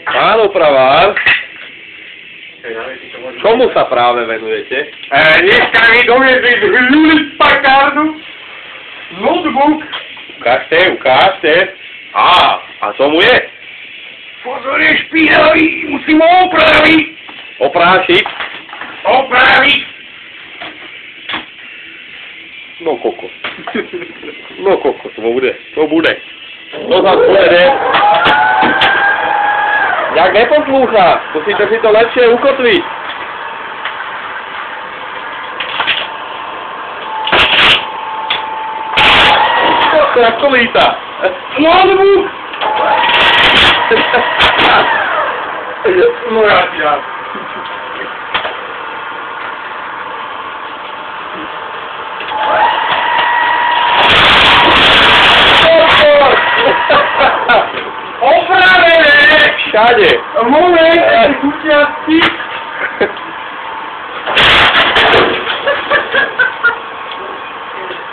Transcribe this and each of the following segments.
Pán opravár, čomu sa práve venujete? Dneska mi doviezli z Hewlett Packardu notebook. Ukážte. A čomu je? Pozor, je špinavý, musím ho opraviť. Oprášiť? Opraviť. No kokos, to bude. To zase pôjde. Jak neposlúcha, musíte si to lepšie ukotviť. Jak to líta? Notebook. No ja. Opravené! Všade. Moment, kuťací.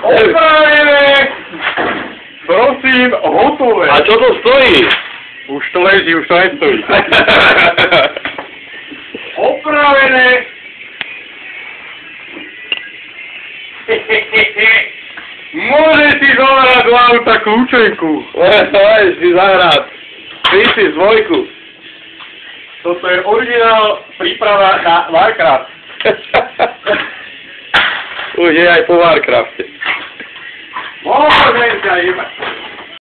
Opravené! Prosím, hotové. A čo to stojí? Už to leží, už to nestojí. Opravené! Môžeš si zobrať do auta kľúčenku. Môžeš si zahrať. Ty z dvojku. Toto je originál príprava na Warcraft. Už je aj po Warcrafte. Môžem ťa jebať.